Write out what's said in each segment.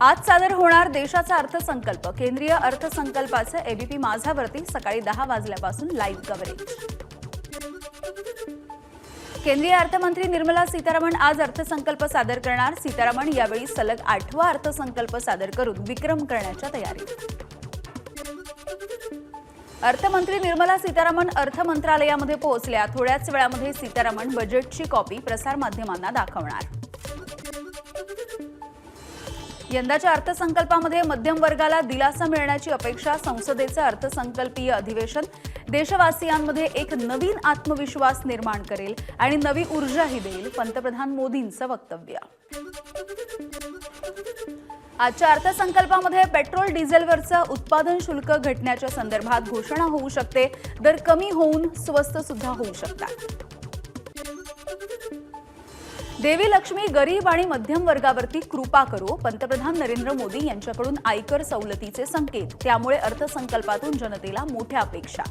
आज सादर होणार देशाचा अर्थसंकल्प. केंद्रीय अर्थसंकल्पाचे एबीपी माझावरती सकाळी 10 वाजल्यापासून लाईव्ह कव्हरेज. केंद्रीय अर्थमंत्री निर्मला सीतारामन आज अर्थसंकल्प सादर करणार. सीतारामन यावेळी सलग 8वा अर्थसंकल्प सादर करून विक्रम करण्याच्या तयारीत. अर्थमंत्री निर्मला सीतारामन अर्थ मंत्रालयामध्ये पोहोचल्या. थोड्याच वेळामध्ये सीतारामन बजेटची कॉपी प्रसारमाध्यमांना दाखवणार. यंदाच्या अर्थसंकल्पामध्ये मध्यम वर्गाला दिलासा मिळण्याची अपेक्षा. संसदेचं अर्थसंकल्पीय अधिवेशन देशवासियांमध्ये एक नवीन आत्मविश्वास निर्माण करेल आणि नवी ऊर्जाही देईल. पंतप्रधान मोदींचं वक्तव्य. आजच्या अर्थसंकल्पामध्ये पेट्रोल डिझेलवरचं उत्पादन शुल्क घटण्याच्या संदर्भात घोषणा होऊ शकते. दर कमी होऊन स्वस्त सुद्धा होऊ शकतात. देवी लक्ष्मी गरीब आणि मध्यम वर्गावरती कृपा करो. पंतप्रधान नरेंद्र मोदी यांच्याकडून आयकर सवलतीचे संकेत. त्यामुळे अर्थसंकल्पातून जनतेला मोठ्या अपेक्षा.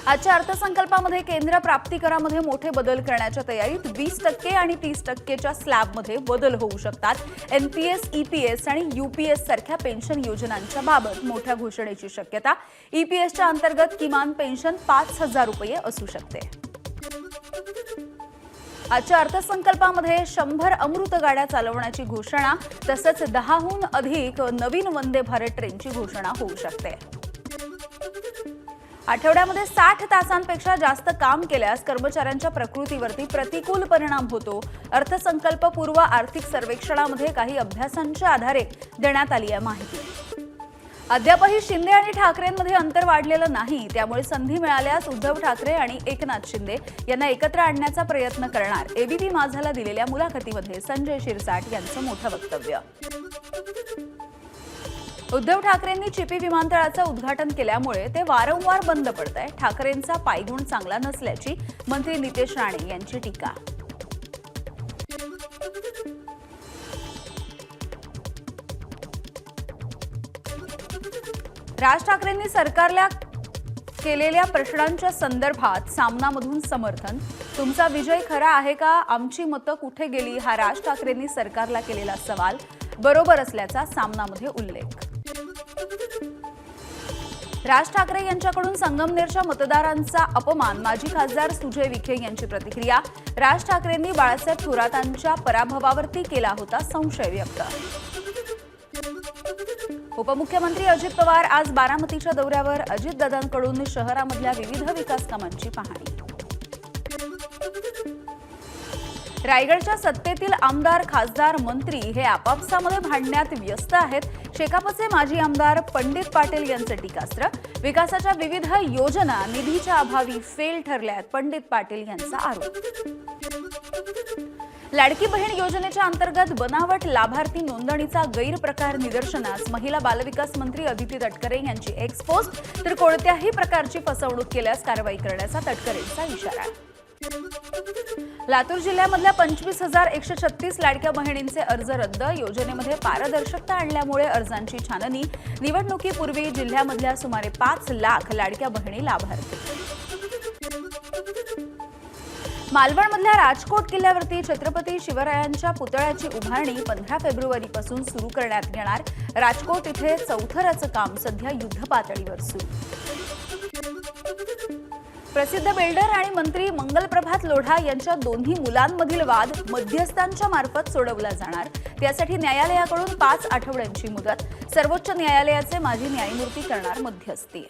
आजच्या अर्थसंकल्पामध्ये केंद्र प्राप्तिकरामध्ये मोठे बदल करण्याच्या तयारीत. 20% आणि 30%च्या स्लॅबमध्ये बदल होऊ शकतात. एनपीएस, ईपीएस आणि यूपीएस सारख्या पेन्शन योजनांच्या बाबत मोठ्या घोषणेची शक्यता. ईपीएसच्या अंतर्गत किमान पेन्शन 5,000 रुपये असू शकते. आजच्या अर्थसंकल्पामध्ये 100 अमृत गाड्या चालवण्याची घोषणा. तसंच 10हून अधिक नवीन वंदे भारत ट्रेनची घोषणा होऊ शकते. आठवड्यामध्ये 60 तासांपेक्षा जास्त काम केल्यास कर्मचाऱ्यांच्या प्रकृतीवरती प्रतिकूल परिणाम होतो. अर्थसंकल्पपूर्व आर्थिक सर्वेक्षणामध्ये काही अभ्यासांच्या आधारे देण्यात आली आहे माहिती. अद्यापही शिंदे आणि ठाकरेंमध्ये अंतर वाढलेलं नाही. त्यामुळे संधी मिळाल्यास उद्धव ठाकरे आणि एकनाथ शिंदे यांना एकत्र आणण्याचा प्रयत्न करणार. एबीपी माझाला दिलेल्या मुलाखतीमध्ये संजय शिरसाट यांचं मोठं वक्तव्य. उद्धव ठाकरेंनी चिपी विमानतळाचं उद्घाटन केल्यामुळे ते वारंवार बंद पडतंय. ठाकरेंचा पायगुण चांगला नसल्याची मंत्री नितेश राणे यांची टीका. राज ठाकरेंनी सरकारला केलेल्या प्रश्नांच्या संदर्भात सामनामधून समर्थन. तुमचा विजय खरा आहे का? आमची मतं कुठे गेली? हा राज ठाकरेंनी सरकारला केलेला सवाल बरोबर असल्याचा सामनामध्ये उल्लेख. राज ठाकरे यांच्याकडून संगमनेरच्या मतदारांचा अपमान. माजी खासदार सुजय विखे यांची प्रतिक्रिया. राज ठाकरेंनी बाळासाहेब थोरातांच्या पराभवावरती केला होता संशय व्यक्त. उपमुख्यमंत्री अजित पवार आज बारामतीच्या दौऱ्यावर. अजितदादांकडून शहरामधल्या विविध विकास कामांची पाहणी. रायगडच्या सत्तेतील आमदार, खासदार, मंत्री हे आपापसामध्ये भांडण्यात व्यस्त आहेत. शेकापचे माजी आमदार पंडित पाटील यांचं टीकास्त्र. विकासाच्या विविध योजना निधीच्या अभावी फेल ठरल्यात. पंडित पाटील यांचा आरोप. लाडकी बहीण योजनेच्या अंतर्गत बनावट लाभार्थी नोंदणीचा गैरप्रकार निदर्शनास. महिला बालविकास मंत्री अदिती तटकरे यांची एक्सपोस्ट. तर कोणत्याही प्रकारची फसवणूक केल्यास कारवाई करण्याचा तटकरेंचा इशारा. लातूर जिल्ह्यामधल्या 25,136 लाडक्या बहिणींचे अर्ज रद्द. योजनेमध्ये पारदर्शकता आणल्यामुळे अर्जांची छाननी. निवडणुकीपूर्वी जिल्ह्यामधल्या सुमारे 5 लाख लाडक्या बहिणी लाभार्थी. मालवणमधल्या राजकोट किल्ल्यावरती छत्रपती शिवरायांच्या पुतळ्याची उभारणी 15 फेब्रुवारीपासून सुरू करण्यात येणार. राजकोट इथे चौथराचं काम सध्या युद्धपातळीवर सुरू. प्रसिद्ध बिल्डर आणि मंत्री मंगलप्रभात लोढा यांच्या दोन्ही मुलांमधील वाद मध्यस्थांच्या मार्फत सोडवला जाणार. त्यासाठी न्यायालयाकडून 5 आठवड्यांची मुदत. सर्वोच्च न्यायालयाचे माजी न्यायमूर्ती करणार मध्यस्थी.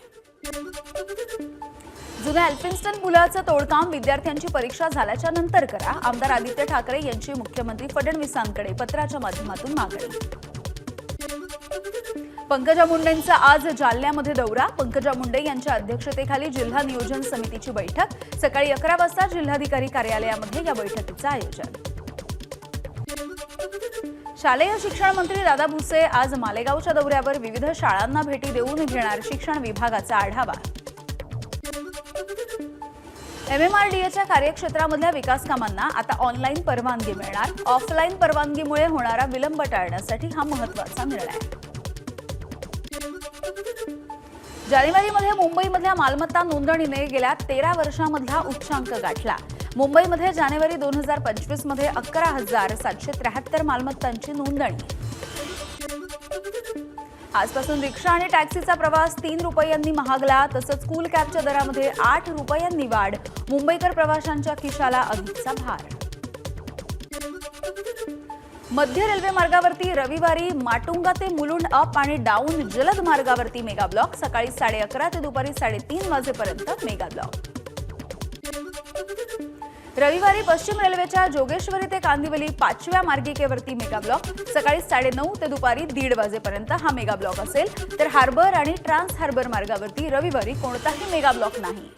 जुन्या एल्फिन्स्टन पुलाचं तोडकाम विद्यार्थ्यांची परीक्षा झाल्याच्या नंतर करा. आमदार आदित्य ठाकरे यांची मुख्यमंत्री फडणवीसांकडे पत्राच्या माध्यमातून मागणी. पंकजा मुंडेंचा आज जालन्यामध्ये दौरा. पंकजा मुंडे यांच्या अध्यक्षतेखाली जिल्हा नियोजन समितीची बैठक. सकाळी 11 वाजता जिल्हाधिकारी कार्यालयामध्ये या बैठकीचं आयोजन. शालेय शिक्षण मंत्री दादा भुसे आज मालेगावच्या दौऱ्यावर. विविध शाळांना भेटी देऊन घेणार शिक्षण विभागाचा आढावा. एमएमआरडीएच्या कार्यक्षेत्रामधल्या विकास कामांना आता ऑनलाईन परवानगी मिळणार. ऑफलाईन परवानगीमुळे होणारा विलंब टाळण्यासाठी हा महत्त्वाचा निर्णय. जानेवारीमध्ये मुंबईमधल्या मालमत्ता नोंदणीने गेल्या 13 वर्षांमधला उच्चांक गाठला. मुंबईमध्ये जानेवारी 2025 मध्ये 11,773 मालमत्तांची नोंदणी. आजपासून रिक्षा आणि टॅक्सीचा प्रवास 3 रुपयांनी महागला. तसंच कूल कॅबच्या दरामध्ये 8 रुपयांनी वाढ. मुंबईकर प्रवाशांच्या खिशाला अधिकचा भार. मध्य रेल्वे मार्गावरती रविवारी माटुंगा ते मुलुंड अप आणि डाऊन जलद मार्गावरती मेगा ब्लॉक. सकाळी 11:30 ते दुपारी 3:30 वाजेपर्यंत मेगा ब्लॉक. रविवारी पश्चिम रेल्वेच्या जोगेश्वरी ते कांदिवली 5व्या मार्गिकेवरती मेगा ब्लॉक. सकाळी 9:30 ते दुपारी 1:30 वाजेपर्यंत हा मेगा ब्लॉक असेल. तर हार्बर आणि ट्रान्स हार्बर मार्गावरती रविवारी कोणताही मेगा ब्लॉक नाही.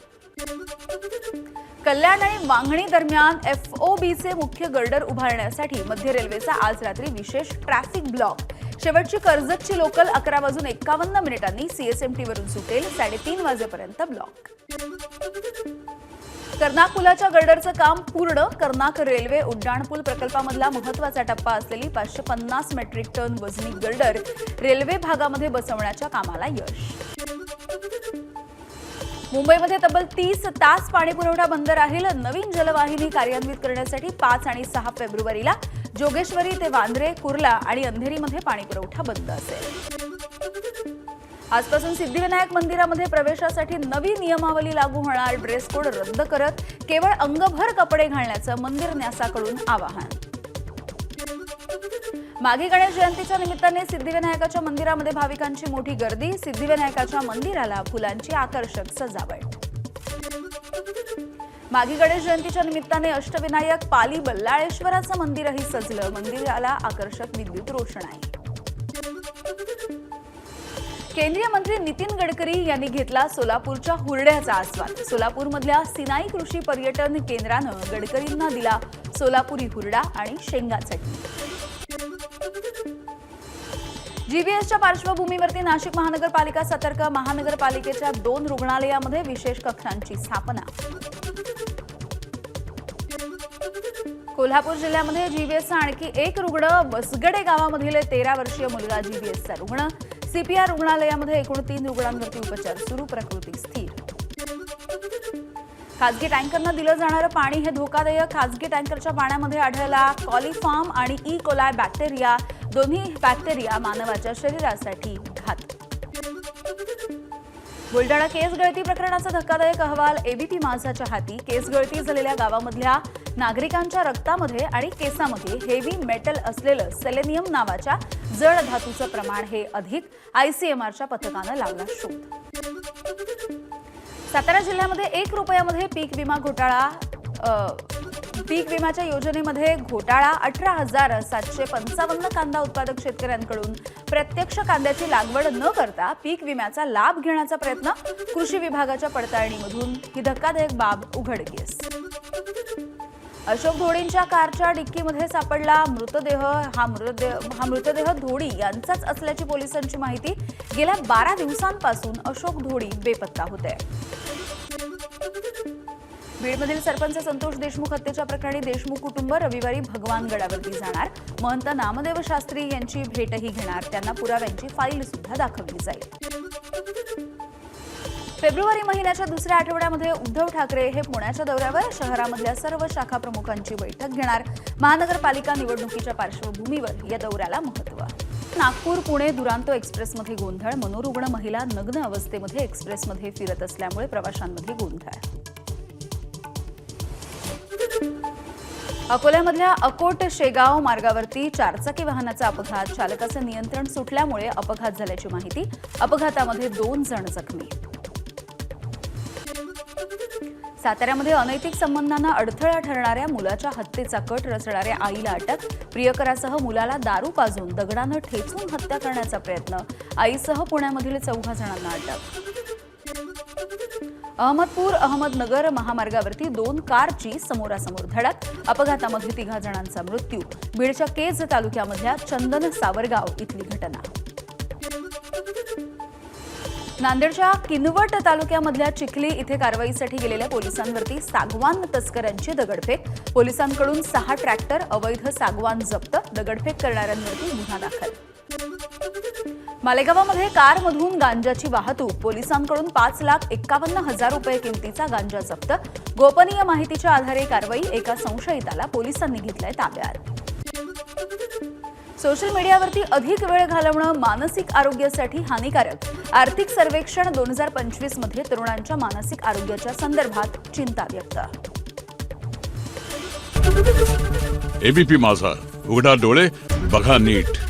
कल्याण आणि वांगणी दरम्यान FOBचे मुख्य गर्डर उभारण्यासाठी मध्य रेल्वेचा आज रात्री विशेष ट्रॅफिक ब्लॉक. शेवटची कर्जतची लोकल 11:51 CSMT वरून सुटेल. 3:30 वाजेपर्यंत ब्लॉक. कर्नाक पुलाच्या गर्डरचं काम पूर्ण. कर्नाक रेल्वे उड्डाणपूल प्रकल्पामधला महत्त्वाचा टप्पा असलेली 550 मेट्रिक टन वजनी गर्डर रेल्वे भागामध्ये बसवण्याच्या कामाला यश. मुंबईमध्ये तब्बल 30 तास पाणीपुरवठा बंद राहील. नवीन जलवाहिनी कार्यान्वित करण्यासाठी 5 आणि 6 फेब्रुवारीला जोगेश्वरी ते वांद्रे, कुर्ला आणि अंधेरीमध्ये पाणीपुरवठा बंद असेल. आजपासून सिद्धिविनायक मंदिरामध्ये प्रवेशासाठी नवी नियमावली लागू होणार. ड्रेस कोड रद्द करत केवळ अंगभर कपडे घालण्याचं मंदिर न्यासाकडून आवाहन. माघी गणेश जयंतीच्या निमित्ताने सिद्धिविनायकाच्या मंदिरामध्ये भाविकांची मोठी गर्दी. सिद्धिविनायकाच्या मंदिराला फुलांची आकर्षक सजावट. माघी गणेश जयंतीच्या निमित्ताने अष्टविनायक पाली बल्लाळेश्वराचं मंदिरही सजलं. मंदिराला आकर्षक विद्युत रोषणाई. केंद्रीय मंत्री नितीन गडकरी यांनी घेतला सोलापूरच्या हुरड्याचा आस्वाद. सोलापूरमधल्या सिनाई कृषी पर्यटन केंद्रानं गडकरींना दिला सोलापुरी हुरडा आणि शेंगा चटणी. GVSच्या पार्श्वभूमीवरती नाशिक महानगरपालिका सतर्क. महानगरपालिकेच्या 2 रुग्णालयामध्ये विशेष कक्षांची स्थापना. कोल्हापूर जिल्ह्यामध्ये GVSचा आणखी एक रुग्ण. बसगडे गावामधील 13 वर्षीय मुलगा GVSचा रुग्ण. CPR रुग्णालयामध्ये एकूण 3 रुग्णांवरती उपचार सुरू. प्रकृती स्थिर. खासगी टँकरनं दिलं जाणारं पाणी हे धोकादायक. खासगी टँकरच्या पाण्यामध्ये आढळला कॉलिफॉर्म आणि ई कोलाय बॅक्टेरिया. दोन्ही बॅक्टेरिया मानवाच्या शरीरासाठी घातक. बुलडाणा केस गळती प्रकरणाचा धक्कादायक अहवाल ABP माझाच्या हाती. केस गळती झालेल्या गावामधल्या नागरिकांच्या रक्तामध्ये आणि केसामध्ये हेवी मेटल असलेलं सेलेनियम नावाच्या जड धातूचं प्रमाण हे अधिक. ICMRच्या पथकानं लावला शोध. सातारा जिल्ह्यामध्ये 1 रुपयामध्ये पीक विमा घोटाळा. पीक विम्याच्या योजनेमध्ये घोटाळा. 18,755 कांदा उत्पादक शेतकऱ्यांकडून प्रत्यक्ष कांद्याची लागवड न करता पीक विम्याचा लाभ घेण्याचा प्रयत्न. कृषी विभागाच्या पडताळणीमधून ही धक्कादायक बाब उघडकीस. अशोक धोडींच्या कारच्या डिक्कीमध्ये सापडला मृतदेह. हा मृतदेह धोडी यांचाच असल्याची पोलिसांची माहिती. गेल्या 12 दिवसांपासून अशोक धोडी बेपत्ता होते. बीडमधील सरपंच संतोष देशमुख हत्येच्या प्रकरणी देशमुख कुटुंब रविवारी भगवानगडावरती जाणार. महंत नामदेव शास्त्री यांची भेटही घेणार. त्यांना पुराव्यांची फाईल सुद्धा दाखवली जाईल. फेब्रुवारी महिन्याच्या दुसऱ्या आठवड्यामध्ये उद्धव ठाकरे हे पुण्याच्या दौऱ्यावर. शहरामधल्या सर्व शाखा प्रमुखांची बैठक घेणार. महानगरपालिका निवडणुकीच्या पार्श्वभूमीवर या दौऱ्याला महत्त्व. नागपूर पुणे दुरांतो एक्सप्रेसमध्ये गोंधळ. मनोरुग्ण महिला नग्न अवस्थेमध्ये एक्सप्रेसमध्ये फिरत असल्यामुळे प्रवाशांमध्ये गोंधळ. अकोल्यामधल्या अकोट शेगाव मार्गावरती 4चाकी वाहनाचा अपघात. चालकाचं नियंत्रण सुटल्यामुळे अपघात झाल्याची माहिती. अपघातामध्ये 2 जण जखमी. साताऱ्यामध्ये अनैतिक संबंधांना अडथळा ठरणाऱ्या मुलाच्या हत्येचा कट रचणाऱ्या आईला अटक. प्रियकरासह मुलाला दारू पाजून दगडानं ठेचून हत्या करण्याचा प्रयत्न. आईसह पुण्यामधील 4 जणांना अटक. अहमदपूर अहमदनगर महामार्गावरती 2 कारची समोरासमोर धडक. अपघातामध्ये 3 जणांचा मृत्यू. बीडच्या केज तालुक्यामधल्या चंदन सावरगाव इथली घटना. नांदेडच्या किनवट तालुक्यामधल्या चिखली इथे कारवाईसाठी गेलेल्या पोलिसांवरती सागवान तस्करांची दगडफेक. पोलिसांकडून 6 ट्रॅक्टर, अवैध सागवान जप्त. दगडफेक करणाऱ्यांवरती गुन्हा दाखल. मालेगावामध्ये कारमधून गांजाची वाहतूक, पोलिसांकडून 5,51,000 रुपये किमतीचा गांजा जप्त. गोपनीय माहितीच्या आधारे कारवाई, एका संशयिताला पोलिसांनी घेतलंय ताब्यात. सोशल मीडियावरती अधिक वेळ घालवणं मानसिक आरोग्यासाठी हानिकारक. आर्थिक सर्वेक्षण 2025 मध्ये तरुणांच्या मानसिक आरोग्याच्या संदर्भात चिंता व्यक्त. एबीपी माझा, उघडा डोळे बघा नीट.